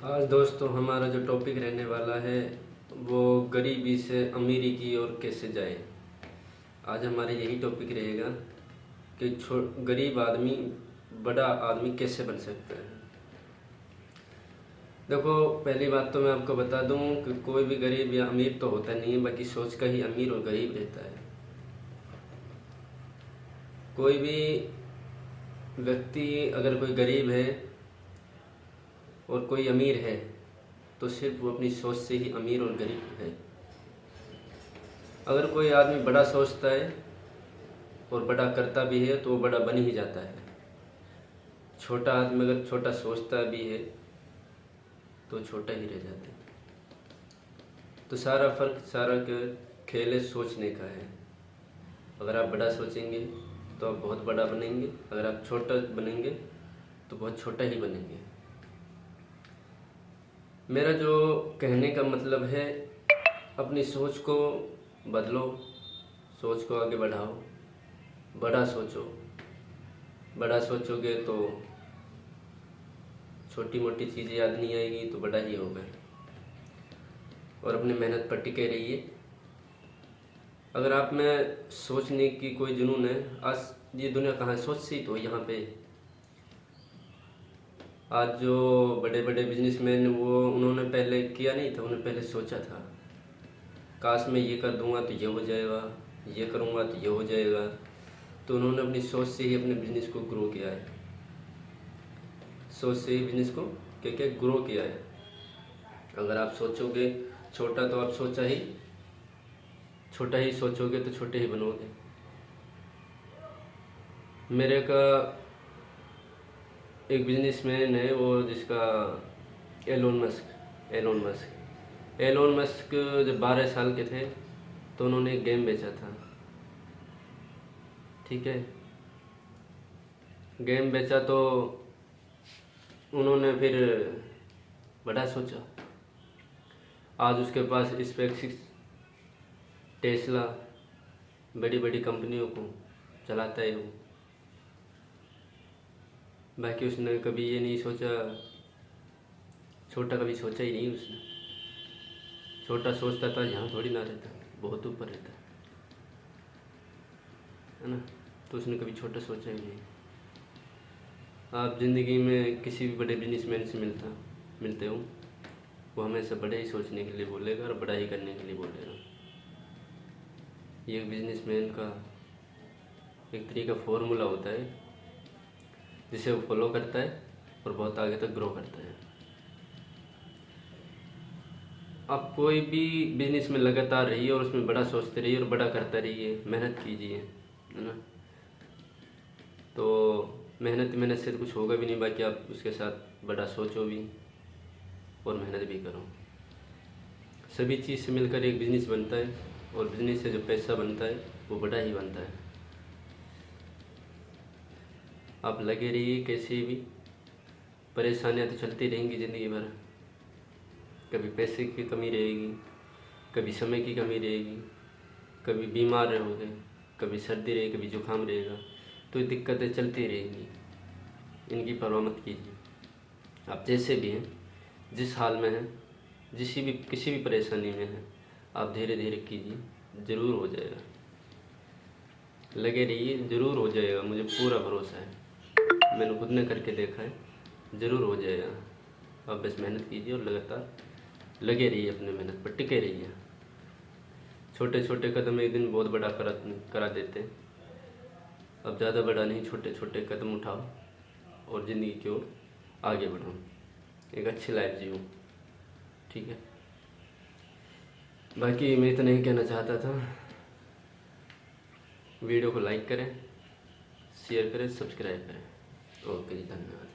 आज दोस्तों हमारा जो टॉपिक रहने वाला है वो गरीबी से अमीरी की ओर कैसे जाए। आज हमारा यही टॉपिक रहेगा कि गरीब आदमी बड़ा आदमी कैसे बन सकता है। देखो, पहली बात तो मैं आपको बता दूं कि कोई भी गरीब या अमीर तो होता नहीं है, बाकी सोच का ही अमीर और गरीब रहता है। कोई भी व्यक्ति अगर कोई गरीब है और कोई अमीर है तो सिर्फ वो अपनी सोच से ही अमीर और गरीब है। अगर कोई आदमी बड़ा सोचता है और बड़ा करता भी है तो वो बड़ा बन ही जाता है। छोटा आदमी अगर छोटा सोचता भी है तो छोटा ही रह जाता है। तो सारा फर्क, सारा खेल है सोचने का है। अगर आप बड़ा सोचेंगे तो आप बहुत बड़ा बनेंगे, अगर आप छोटा बनेंगे तो बहुत छोटा ही बनेंगे। मेरा जो कहने का मतलब है, अपनी सोच को बदलो, सोच को आगे बढ़ाओ, बड़ा सोचो। बड़ा सोचोगे तो छोटी मोटी चीज़ें याद नहीं आएगी तो बड़ा ही होगा। और अपनी मेहनत पर टिके रहिए। अगर आप में सोचने की कोई जुनून है, आज ये दुनिया कहाँ है, सोच से ही तो यहाँ पे। आज जो बड़े बड़े बिजनेसमैन उन्होंने पहले किया नहीं था, उन्होंने पहले सोचा था काश मैं ये कर दूंगा तो ये हो जाएगा, ये करूंगा तो ये हो जाएगा। तो उन्होंने अपनी सोच से ही अपने बिजनेस को ग्रो किया है। सोच से ही बिजनेस को क्या ग्रो किया है। अगर आप सोचोगे छोटा तो आप छोटा ही सोचोगे तो छोटे ही बनोगे। मेरे का एक बिजनेसमैन है वो, जिसका एलोन मस्क जब 12 साल के थे तो उन्होंने एक गेम बेचा था। ठीक है, गेम बेचा तो उन्होंने फिर बड़ा सोचा। आज उसके पास स्पेसएक्स, टेस्ला, बड़ी बड़ी कंपनियों को चलाता है वो। बाकी उसने कभी ये नहीं सोचा, छोटा कभी सोचा ही नहीं उसने। छोटा सोचता था यहाँ थोड़ी ना रहता, बहुत ऊपर रहता है ना। तो उसने कभी छोटा सोचा ही नहीं। आप ज़िंदगी में किसी भी बड़े बिजनेसमैन से मिलते हो, वो हमेशा बड़े ही सोचने के लिए बोलेगा और बड़ा ही करने के लिए बोलेगा। ये बिजनेसमैन का एक तरीका फॉर्मूला होता है जिसे वो फॉलो करता है और बहुत आगे तक ग्रो करता है। आप कोई भी बिजनेस में लगातार रहिए और उसमें बड़ा सोचते रहिए और बड़ा करते रहिए, मेहनत कीजिए, है ना। तो मेहनत से तो कुछ होगा भी नहीं, बाकी आप उसके साथ बड़ा सोचो भी और मेहनत भी करो। सभी चीज़ से मिलकर एक बिजनेस बनता है और बिजनेस से जो पैसा बनता है वो बड़ा ही बनता है। आप लगे रहिए। कैसी भी परेशानियां तो चलती रहेंगी ज़िंदगी भर। कभी पैसे की कमी रहेगी, कभी समय की कमी रहेगी, कभी बीमार रहोगे, कभी सर्दी रहेगी, कभी जुकाम रहेगा। तो ये दिक्कतें चलती रहेंगी, इनकी परवाह मत कीजिए। आप जैसे भी हैं, जिस हाल में हैं, किसी भी परेशानी में हैं, आप धीरे धीरे कीजिए, ज़रूर हो जाएगा। लगे रहिए, ज़रूर हो जाएगा, मुझे पूरा भरोसा है। मैंने खुद ने करके देखा है, ज़रूर हो जाएगा। आप बस मेहनत कीजिए और लगातार लगे रहिए, अपने मेहनत पर टिके रहिए। छोटे छोटे कदम एक दिन बहुत बड़ा करा देते हैं। अब ज़्यादा बड़ा नहीं, छोटे छोटे कदम उठाओ और ज़िंदगी की ओर आगे बढ़ो, एक अच्छी लाइफ जियो। ठीक है, बाकी मैं इतना ही कहना चाहता था। वीडियो को लाइक करें, शेयर करें, सब्सक्राइब करें। ओके जी, धन्यवाद।